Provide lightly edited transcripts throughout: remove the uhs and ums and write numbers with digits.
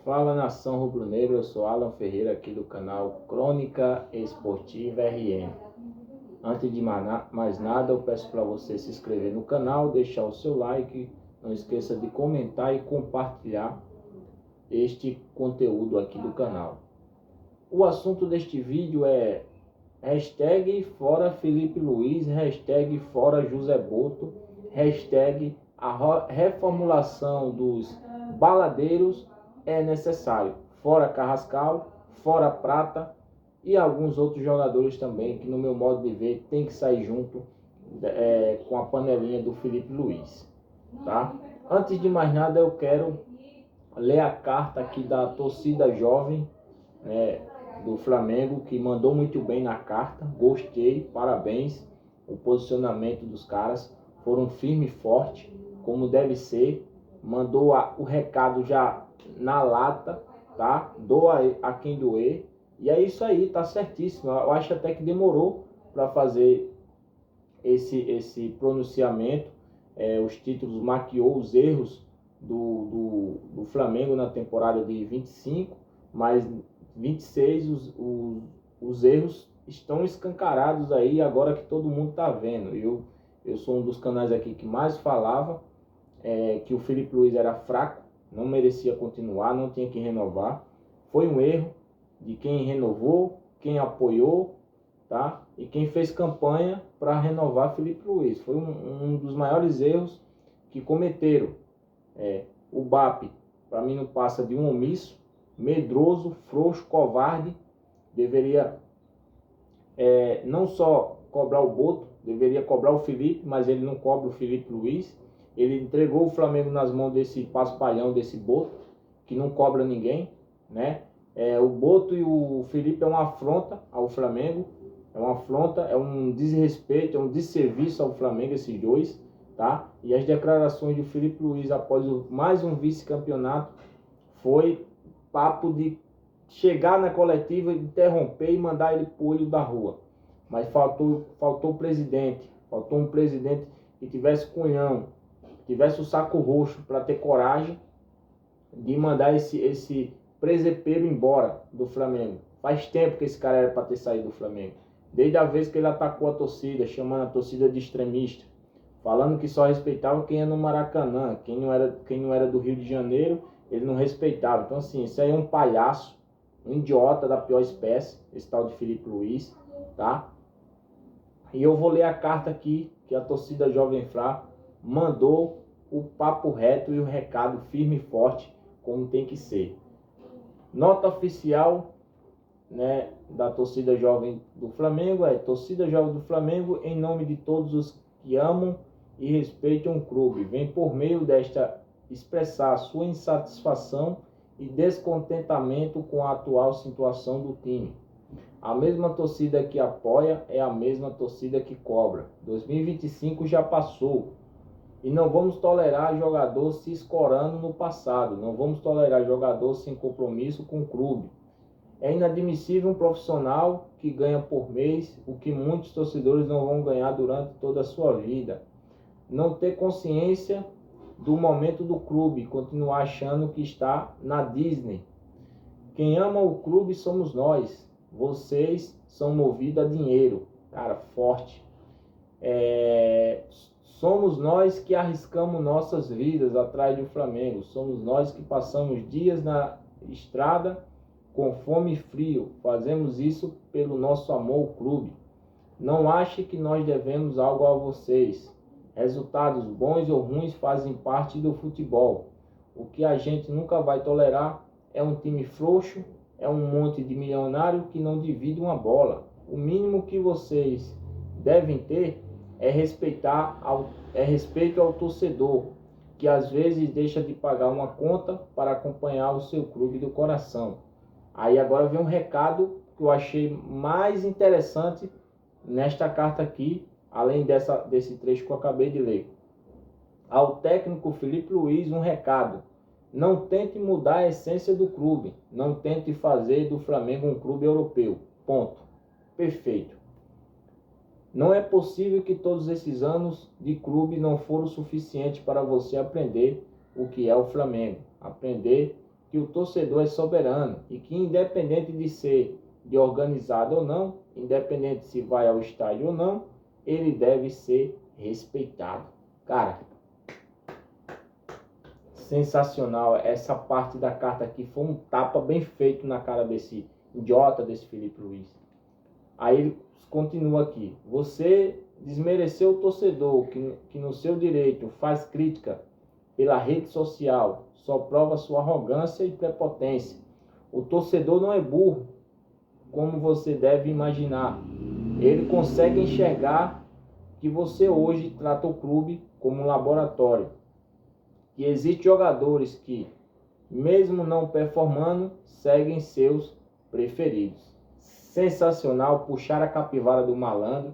Fala, nação rubro-negra, eu sou Alan Ferreira aqui do canal Crônica Esportiva RN. Antes de mais nada, eu peço para você se inscrever no canal, deixar o seu like, não esqueça de comentar e compartilhar este conteúdo aqui do canal. O assunto deste vídeo é hashtag fora Felipe Luiz, hashtag fora José Boto, hashtag a reformulação dos baladeiros é necessário, fora Carrascal, fora Prata e alguns outros jogadores também que, no meu modo de ver, tem que sair junto com a panelinha do Felipe Luiz, tá? Antes de mais nada, eu quero ler a carta aqui da torcida jovem, do Flamengo, que mandou muito bem na carta. Gostei, parabéns. O posicionamento dos caras foram firme e forte, como deve ser. Mandou o recado já na lata, tá? Doa a quem doer. E é isso aí, tá certíssimo. Eu acho até que demorou para fazer esse pronunciamento. Os títulos maquiou os erros do Flamengo na temporada de 25, mas 26 os erros estão escancarados aí agora que todo mundo está vendo. Eu sou um dos canais aqui que mais falava que o Felipe Luiz era fraco, não merecia continuar, não tinha que renovar. Foi um erro de quem renovou, quem apoiou, tá? E quem fez campanha para renovar Felipe Luiz. Foi um dos maiores erros que cometeram. O BAP, para mim, não passa de um omisso, medroso, frouxo, covarde. Deveria não só cobrar o Boto, deveria cobrar o Felipe, mas ele não cobra o Felipe Luiz. Ele entregou o Flamengo nas mãos desse paspalhão, desse Boto, que não cobra ninguém, né? O Boto e o Felipe é uma afronta ao Flamengo, é uma afronta, é um desrespeito, é um desserviço ao Flamengo, esses dois, tá? E as declarações do Felipe Luiz após mais um vice-campeonato foi papo de chegar na coletiva, interromper e mandar ele pro olho da rua. Mas faltou o presidente, faltou um presidente que tivesse cunhão, que tivesse o saco roxo para ter coragem de mandar esse presepeiro embora do Flamengo. Faz tempo que esse cara era para ter saído do Flamengo. Desde a vez que ele atacou a torcida, chamando a torcida de extremista, falando que só respeitava quem ia no Maracanã, quem não era do Rio de Janeiro, ele não respeitava. Então, assim, isso aí é um palhaço, um idiota da pior espécie, esse tal de Felipe Luiz, tá? E eu vou ler a carta aqui que a torcida Jovem Flá mandou, o papo reto e o recado firme e forte, como tem que ser. Nota oficial, da torcida jovem do Flamengo torcida jovem do Flamengo, em nome de todos os que amam e respeitam o clube, vem por meio desta expressar sua insatisfação e descontentamento com a atual situação do time. A mesma torcida que apoia é a mesma torcida que cobra. 2025 já passou e não vamos tolerar jogador se escorando no passado, não vamos tolerar jogador sem compromisso com o clube. É inadmissível um profissional que ganha por mês o que muitos torcedores não vão ganhar durante toda a sua vida. Não ter consciência do momento do clube, continuar achando que está na Disney. Quem ama o clube somos nós, vocês são movidos a dinheiro. Cara, forte. Somos nós que arriscamos nossas vidas atrás do Flamengo, somos nós que passamos dias na estrada com fome e frio, fazemos isso pelo nosso amor ao clube. Não ache que nós devemos algo a vocês. Resultados bons ou ruins fazem parte do futebol. O que a gente nunca vai tolerar é um time frouxo, é um monte de milionário que não divide uma bola. O mínimo que vocês devem ter é respeito ao torcedor, que às vezes deixa de pagar uma conta para acompanhar o seu clube do coração. Aí agora vem um recado que eu achei mais interessante nesta carta aqui, além desse trecho que eu acabei de ler. Ao técnico Felipe Luiz, um recado: não tente mudar a essência do clube, não tente fazer do Flamengo um clube europeu. Ponto. Perfeito. Não é possível que todos esses anos de clube não foram suficientes para você aprender o que é o Flamengo, aprender que o torcedor é soberano e que, independente de ser de organizado ou não, independente se vai ao estádio ou não, ele deve ser respeitado. Cara, sensacional. Essa parte da carta aqui foi um tapa bem feito na cara desse idiota, desse Felipe Luiz. Aí ele continua aqui: você desmereceu o torcedor que no seu direito faz crítica pela rede social, só prova sua arrogância e prepotência. O torcedor não é burro, como você deve imaginar. Ele consegue enxergar que você hoje trata o clube como um laboratório, que existem jogadores que, mesmo não performando, seguem seus preferidos. Sensacional, puxar a capivara do malandro,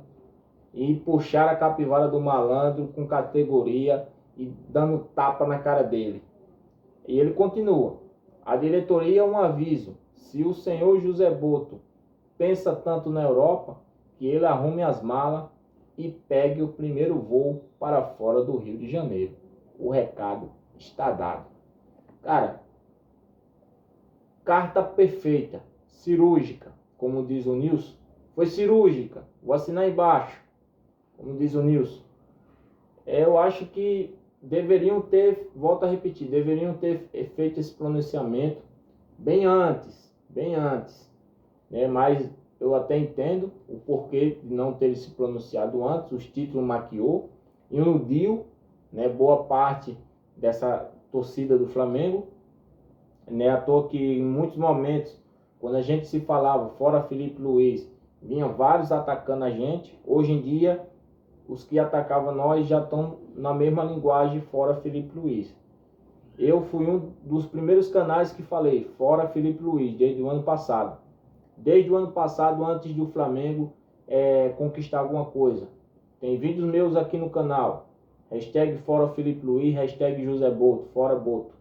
e puxar a capivara do malandro com categoria e dando tapa na cara dele. E ele continua: a diretoria é um aviso, se o senhor José Boto pensa tanto na Europa, que ele arrume as malas e pegue o primeiro voo para fora do Rio de Janeiro. O recado está dado. Cara, carta perfeita, cirúrgica, como diz o Nilson. Foi cirúrgica, vou assinar embaixo, como diz o Nilson. Eu acho que deveriam ter, volto a repetir, deveriam ter feito esse pronunciamento bem antes, né? Mas eu até entendo o porquê de não ter se pronunciado antes. Os títulos maquiou, iludiu, né, boa parte dessa torcida do Flamengo, né? À toa que em muitos momentos, quando a gente se falava fora Felipe Luiz, vinham vários atacando a gente. Hoje em dia, os que atacavam nós já estão na mesma linguagem fora Felipe Luiz. Eu fui um dos primeiros canais que falei fora Felipe Luiz desde o ano passado. Desde o ano passado, antes do Flamengo conquistar alguma coisa. Tem vídeos meus aqui no canal. Hashtag fora Felipe Luiz, hashtag José Boto, fora Boto.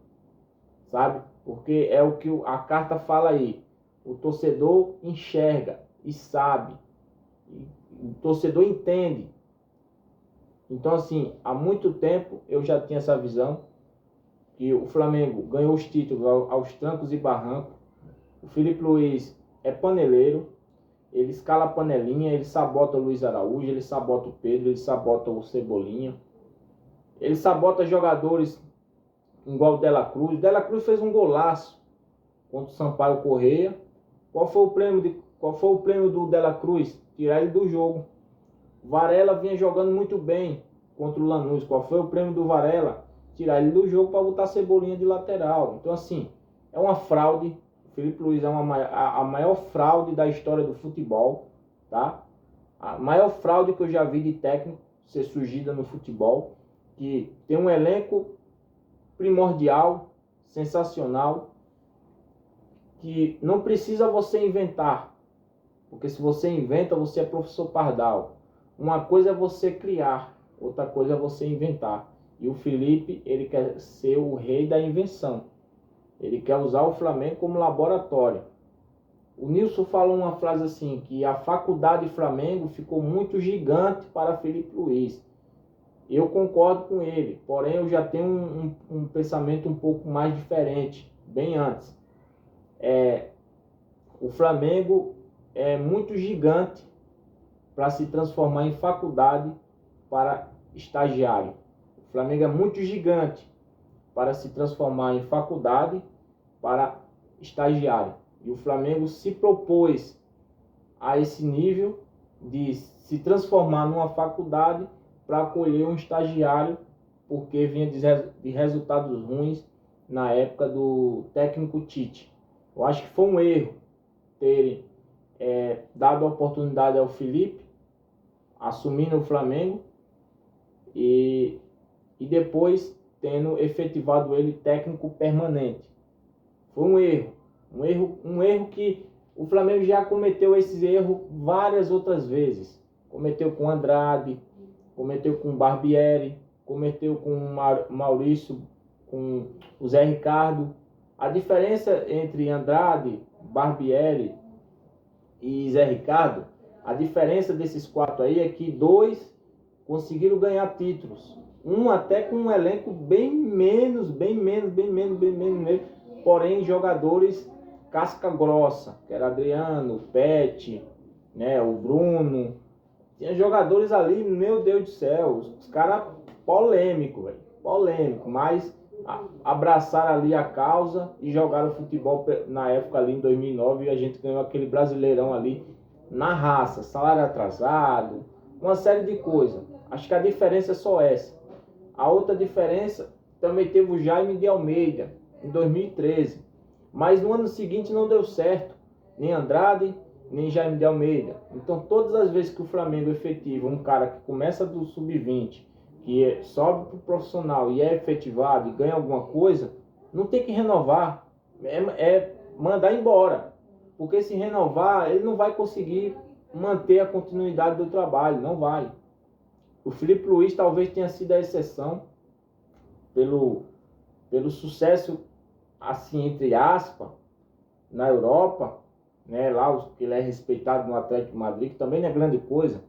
Sabe? Porque é o que a carta fala aí. O torcedor enxerga e sabe. O torcedor entende. Então, assim, há muito tempo eu já tinha essa visão que o Flamengo ganhou os títulos aos trancos e barrancos. O Felipe Luiz é paneleiro, ele escala a panelinha, ele sabota o Luiz Araújo, ele sabota o Pedro, ele sabota o Cebolinha, ele sabota jogadores igual o Dela Cruz. Dela Cruz fez um golaço contra o Sampaio Corrêa. Qual foi o prêmio do Dela Cruz? Tirar ele do jogo. Varela vinha jogando muito bem contra o Lanús. Qual foi o prêmio do Varela? Tirar ele do jogo para botar Cebolinha de lateral. Então, assim, é uma fraude. O Felipe Luiz é a maior fraude da história do futebol, tá? A maior fraude que eu já vi de técnico ser surgida no futebol, que tem um elenco primordial, sensacional, que não precisa você inventar, porque se você inventa, você é professor Pardal. Uma coisa é você criar, outra coisa é você inventar. E o Felipe, ele quer ser o rei da invenção. Ele quer usar o Flamengo como laboratório. O Nilson falou uma frase assim, que a faculdade Flamengo ficou muito gigante para Felipe Luiz. Eu concordo com ele, porém eu já tenho um pensamento um pouco mais diferente, bem antes. O Flamengo é muito gigante para se transformar em faculdade para estagiário. O Flamengo é muito gigante para se transformar em faculdade para estagiário. E o Flamengo se propôs a esse nível de se transformar numa faculdade para acolher um estagiário, porque vinha de resultados ruins na época do técnico Tite. Eu acho que foi um erro terem dado a oportunidade ao Felipe assumindo o Flamengo e depois tendo efetivado ele técnico permanente. Foi um erro que o Flamengo já cometeu esse erro várias outras vezes. Cometeu com Andrade, cometeu com Barbieri, cometeu com Maurício, com o Zé Ricardo. A diferença entre Andrade, Barbieri e Zé Ricardo, a diferença desses quatro aí é que dois conseguiram ganhar títulos. Um até com um elenco bem menos, porém jogadores casca grossa, que era Adriano, o Pet, né, o Bruno. Tinha jogadores ali, meu Deus do céu, os caras polêmicos, velho, polêmico, mas abraçaram ali a causa e jogaram futebol na época ali em 2009 e a gente ganhou aquele Brasileirão ali na raça, salário atrasado, uma série de coisas. Acho que a diferença é só essa. A outra diferença também teve o Jaime de Almeida em 2013, mas no ano seguinte não deu certo, nem Andrade, nem Jaime de Almeida. Então todas as vezes que o Flamengo efetiva um cara que começa do sub-20, que sobe para o profissional e é efetivado e ganha alguma coisa, não tem que renovar, é mandar embora. Porque se renovar, ele não vai conseguir manter a continuidade do trabalho, não vai. O Filipe Luís talvez tenha sido a exceção pelo sucesso, assim, entre aspas, na Europa, né, lá que ele é respeitado no Atlético de Madrid, que também não é grande coisa,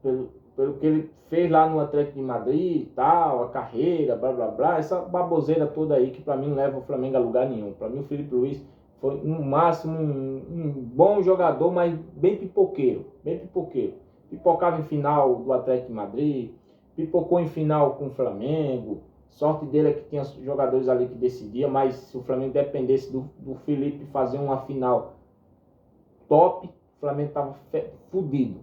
pelo que ele fez lá no Atlético de Madrid e tal, a carreira, blá blá blá, essa baboseira toda aí que para mim não leva o Flamengo a lugar nenhum. Para mim o Filipe Luís foi no máximo um bom jogador, mas bem pipoqueiro, bem pipoqueiro. Pipocava em final do Atlético de Madrid, pipocou em final com o Flamengo. Sorte dele é que tinha jogadores ali que decidiam, mas se o Flamengo dependesse do Felipe fazer uma final top, o Flamengo tava fudido,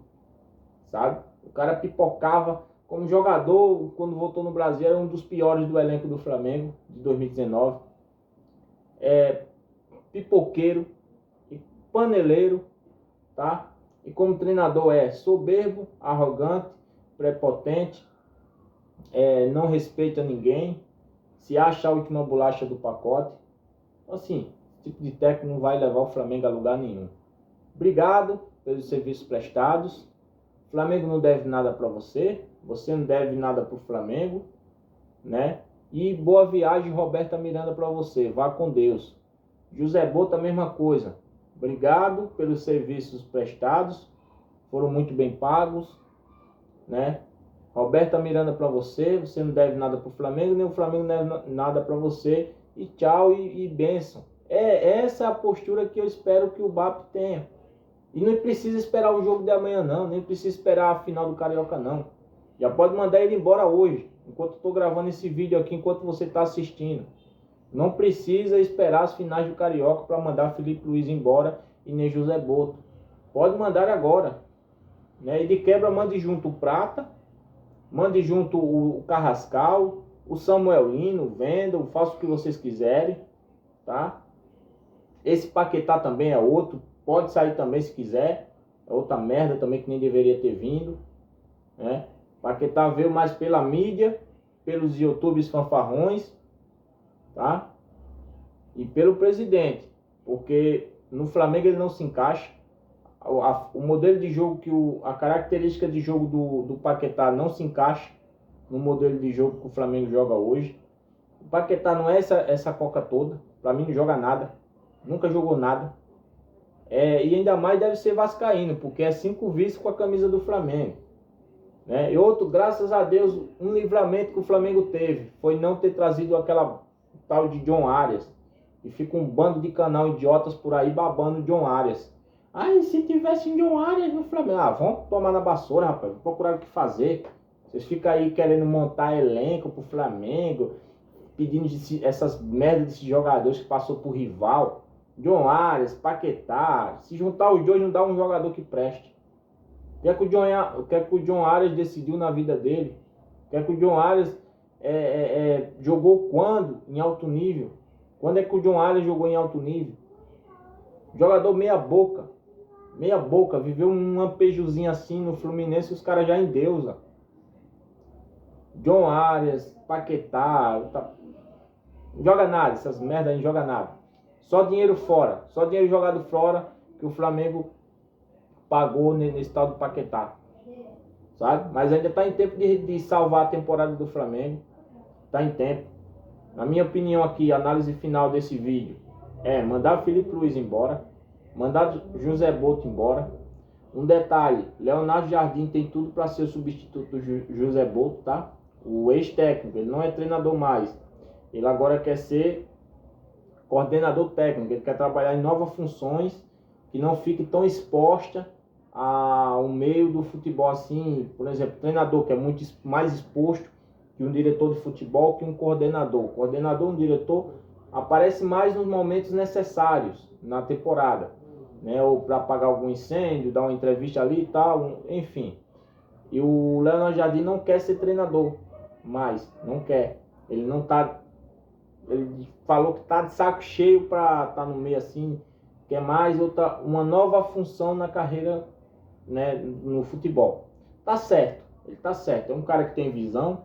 sabe? O cara pipocava como jogador, quando voltou no Brasil, era um dos piores do elenco do Flamengo, de 2019. Pipoqueiro e paneleiro, tá? E como treinador é soberbo, arrogante, prepotente, não respeita ninguém, se acha a última bolacha do pacote. Assim, esse tipo de técnico não vai levar o Flamengo a lugar nenhum. Obrigado pelos serviços prestados. O Flamengo não deve nada para você, você não deve nada para o Flamengo, né? E boa viagem, Roberta Miranda, para você. Vá com Deus. José Boto, a mesma coisa. Obrigado pelos serviços prestados, foram muito bem pagos, né? Roberta Miranda para você, você não deve nada para o Flamengo, nem o Flamengo não deve nada para você. E tchau e bênção. Essa a postura que eu espero que o BAP tenha. E não precisa esperar o jogo de amanhã não, nem precisa esperar a final do Carioca não. Já pode mandar ele embora hoje, enquanto eu estou gravando esse vídeo aqui, enquanto você está assistindo. Não precisa esperar as finais do Carioca para mandar Filipe Luís embora e nem José Boto. Pode mandar agora, né? E de quebra mande junto o Prata, mande junto o Carrascal, o Samuel Lino, vendam, façam o que vocês quiserem, tá? Esse Paquetá também é outro, pode sair também se quiser, é outra merda também que nem deveria ter vindo, né? Paquetá veio mais pela mídia, pelos YouTubes fanfarrões, tá? E pelo presidente, porque no Flamengo ele não se encaixa. O modelo de jogo, a característica de jogo do Paquetá não se encaixa no modelo de jogo que o Flamengo joga hoje. O Paquetá não é essa coca toda, para mim não joga nada, nunca jogou nada. E ainda mais deve ser vascaíno, porque é 5 vices com a camisa do Flamengo, né? E outro, graças a Deus, um livramento que o Flamengo teve foi não ter trazido aquela tal de John Arias. E fica um bando de canal idiotas por aí babando John Arias. Ai, se tivesse um John Arias no Flamengo, vão tomar na vassoura, rapaz, vão procurar o que fazer. Vocês ficam aí querendo montar elenco pro Flamengo, pedindo essas merdas desses jogadores que passou por rival. John Arias, Paquetá, se juntar os dois não dá um jogador que preste. O que é que o John Arias decidiu na vida dele? O que é que o John Arias jogou quando? Em alto nível. Quando é que o John Arias jogou em alto nível? Jogador meia boca, viveu um lampejozinho assim no Fluminense, os caras já endeusa. John Arias, Paquetá, não joga nada, essas merdas aí não joga nada. Só dinheiro fora, só dinheiro jogado fora que o Flamengo pagou nesse tal do Paquetá, sabe? Mas ainda está em tempo de salvar a temporada do Flamengo, está em tempo. Na minha opinião aqui, a análise final desse vídeo mandar o Filipe Luís embora, mandar José Boto embora. Um detalhe, Leonardo Jardim tem tudo para ser o substituto do José Boto, tá? O ex-técnico, ele não é treinador mais. Ele agora quer ser coordenador técnico, ele quer trabalhar em novas funções que não fique tão exposta ao meio do futebol assim, por exemplo, treinador que é muito mais exposto que um diretor de futebol, que um coordenador. O coordenador, um diretor, aparece mais nos momentos necessários na temporada, né? Ou para apagar algum incêndio, dar uma entrevista ali e tal, enfim. E o Leonardo Jardim não quer ser treinador, mas não quer. Ele não tá, ele falou que tá de saco cheio para estar no meio assim, quer mais uma nova função na carreira, né, no futebol. Tá certo, ele tá certo. É um cara que tem visão.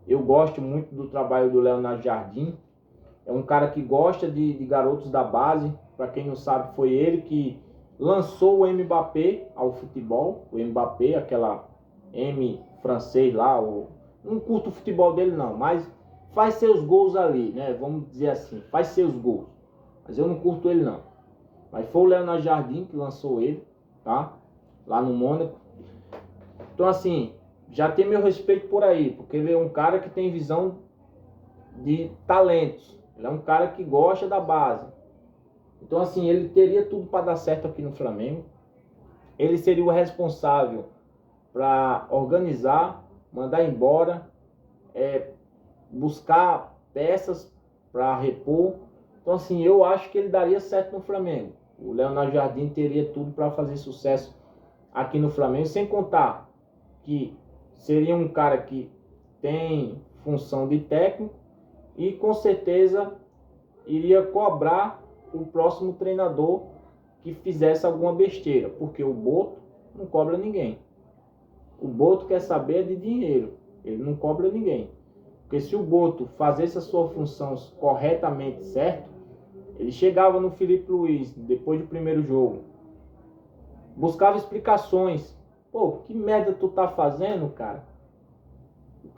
Eu gosto muito do trabalho do Leonardo Jardim. É um cara que gosta de garotos da base. Para quem não sabe, foi ele que lançou o Mbappé ao futebol. O Mbappé, aquela M francês lá. Não curto o futebol dele não, mas faz seus gols ali, né? Vamos dizer assim, faz seus gols. Mas eu não curto ele não. Mas foi o Leonardo Jardim que lançou ele, tá? Lá no Mônaco. Então assim, já tem meu respeito por aí, porque ele é um cara que tem visão de talentos. Ele é um cara que gosta da base. Então assim, ele teria tudo para dar certo aqui no Flamengo. Ele seria o responsável para organizar, mandar embora, buscar peças para repor. Então assim, eu acho que ele daria certo no Flamengo. O Leonardo Jardim teria tudo para fazer sucesso aqui no Flamengo, sem contar que seria um cara que tem função de técnico e com certeza iria cobrar o próximo treinador que fizesse alguma besteira, porque o Boto não cobra ninguém. O Boto quer saber de dinheiro, ele não cobra ninguém. Porque se o Boto fizesse a sua função corretamente certo, ele chegava no Filipe Luiz depois do primeiro jogo, buscava explicações. Pô, que merda tu tá fazendo, cara?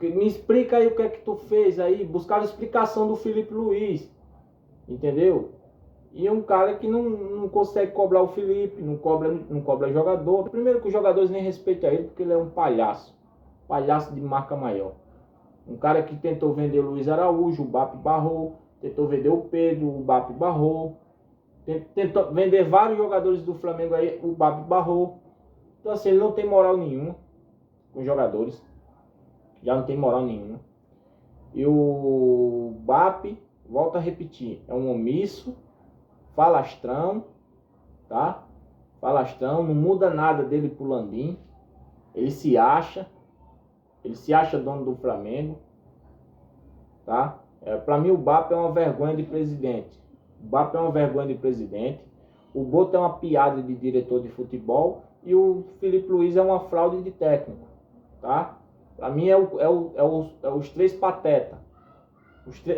Me explica aí o que é que tu fez aí. Buscava explicação do Filipe Luiz, entendeu? E é um cara que não consegue cobrar o Felipe, não cobra jogador. Primeiro que os jogadores nem respeitam ele, porque ele é um palhaço. Palhaço de marca maior. Um cara que tentou vender o Luiz Araújo, o BAP barrou. Tentou vender o Pedro, o BAP barrou. Tentou vender vários jogadores do Flamengo aí, o BAP barrou. Então assim, ele não tem moral nenhuma com os jogadores. Já não tem moral nenhuma. E o BAP, volto a repetir, é um omisso, falastrão, tá? Falastrão, não muda nada dele pro Landim. Ele se acha dono do Flamengo, tá? Para mim o BAP é uma vergonha de presidente. O BAP é uma vergonha de presidente. O Boto é uma piada de diretor de futebol e o Filipe Luiz é uma fraude de técnico, tá? Para mim é os três patetas.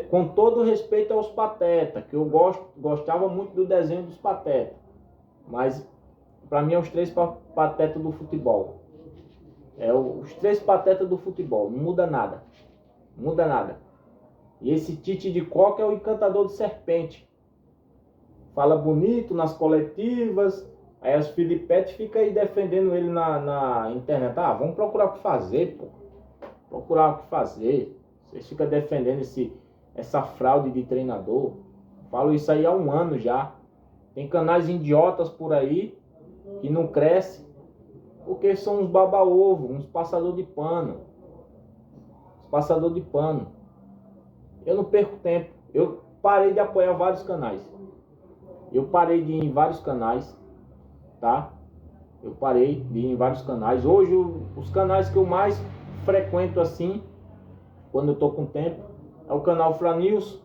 Com todo respeito aos patetas, que eu gostava muito do desenho dos patetas, mas para mim é os três patetas do futebol. Os três patetas do futebol, não muda nada. Não muda nada. E esse Tite de Coca é o encantador de serpente. Fala bonito nas coletivas, aí as Filipetes ficam aí defendendo ele na internet. Ah, vamos procurar o que fazer, pô. Procurar o que fazer. Vocês ficam defendendo essa fraude de treinador. Falo isso aí há um ano já. Tem canais idiotas por aí que não crescem porque são uns baba-ovo, uns passador de pano. Uns passador de pano. Eu não perco tempo. Eu parei de apoiar vários canais. Eu parei de ir em vários canais, tá? Eu parei de ir em vários canais. Hoje os canais que eu mais frequento assim, quando eu tô com tempo, é o canal Flanews,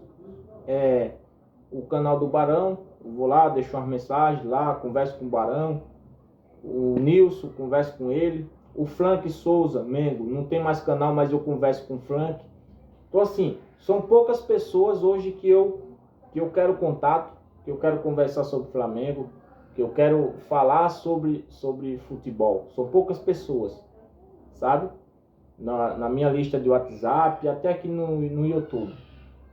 o canal do Barão. Eu vou lá, deixo umas mensagens lá, converso com o Barão. O Nilson, converso com ele. O Frank Souza, Mengo, não tem mais canal, mas eu converso com o Frank. Então assim, são poucas pessoas hoje que eu quero contato, que eu quero conversar sobre Flamengo, que eu quero falar sobre futebol. São poucas pessoas, sabe? Na minha lista de WhatsApp, até aqui no YouTube.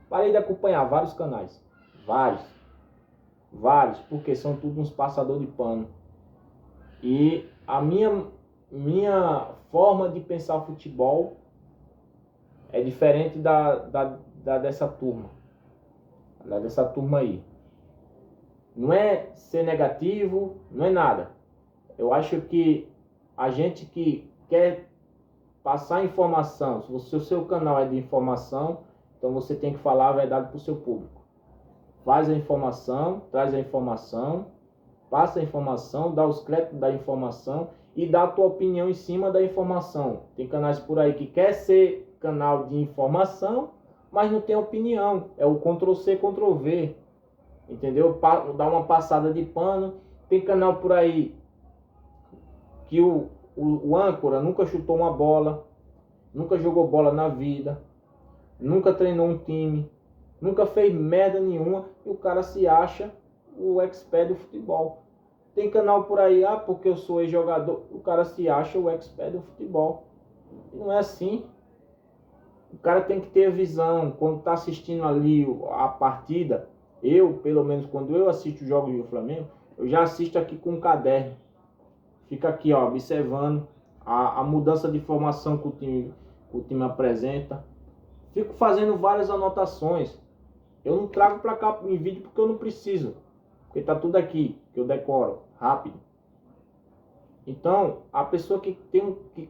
Parei de acompanhar vários canais. Vários, porque são tudo uns passador de pano. E a minha forma de pensar futebol é diferente da dessa turma. Não é dessa turma aí. Não é ser negativo, não é nada. Eu acho que a gente que quer passar informação, se o seu canal é de informação, então você tem que falar a verdade para o seu público. Faz a informação, traz a informação, passa a informação, dá os créditos da informação e dá a tua opinião em cima da informação. Tem canais por aí que quer ser canal de informação, mas não tem opinião. É o Ctrl+C, Ctrl+V. Entendeu? Dá uma passada de pano. Tem canal por aí que o âncora nunca chutou uma bola, nunca jogou bola na vida, nunca treinou um time, nunca fez merda nenhuma e o cara se acha o expert do futebol. Tem canal por aí, porque eu sou ex-jogador, o cara se acha o expert do futebol. E não é assim. O cara tem que ter visão. Quando está assistindo ali a partida, eu, pelo menos quando eu assisto os jogos do Flamengo, eu já assisto aqui com um caderno. Fica aqui, ó, observando a mudança de formação que o time apresenta. Fico fazendo várias anotações. Eu não trago para cá em vídeo porque eu não preciso. Porque tá tudo aqui, que eu decoro rápido. Então, a pessoa que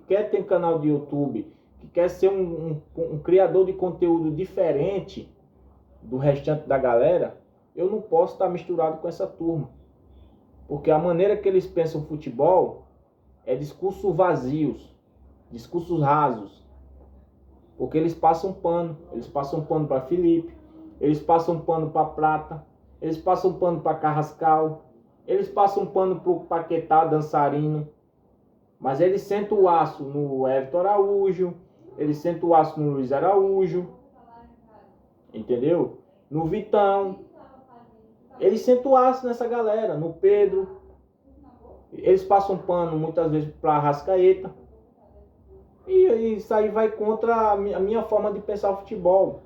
quer ter canal de YouTube, que quer ser um criador de conteúdo diferente do restante da galera, eu não posso estar misturado com essa turma. Porque a maneira que eles pensam futebol é discursos vazios, discursos rasos. Porque eles passam pano para Felipe, eles passam pano para Prata, eles passam pano para Carrascal, eles passam pano para o Paquetá, dançarino. Mas eles sentam o aço no Everton Araújo, eles sentam o aço no Luiz Araújo, entendeu? No Vitão. Eles sentam o aço nessa galera, no Pedro. Eles passam pano muitas vezes para Arrascaeta. E isso aí vai contra a minha forma de pensar o futebol.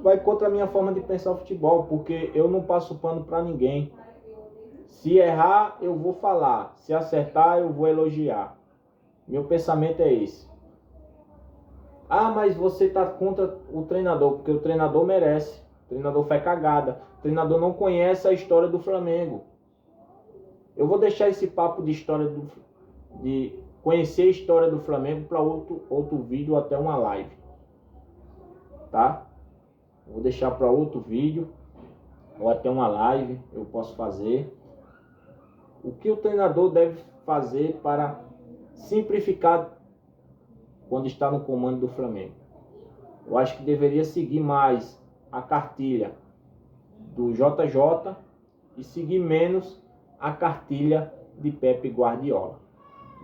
Vai contra a minha forma de pensar o futebol, porque eu não passo pano para ninguém. Se errar, eu vou falar. Se acertar, eu vou elogiar. Meu pensamento é esse. Mas você tá contra o treinador, porque o treinador merece. O treinador faz cagada. O treinador não conhece a história do Flamengo. Eu vou deixar esse papo de história de conhecer a história do Flamengo para outro vídeo, até uma live. Tá? Vou deixar para outro vídeo ou até uma live eu posso fazer. O que o treinador deve fazer para simplificar quando está no comando do Flamengo? Eu acho que deveria seguir mais a cartilha do JJ e seguir menos a cartilha de Pepe Guardiola.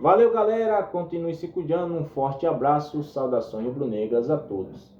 Valeu, galera, continue se cuidando, um forte abraço, saudações rubro-negras a todos.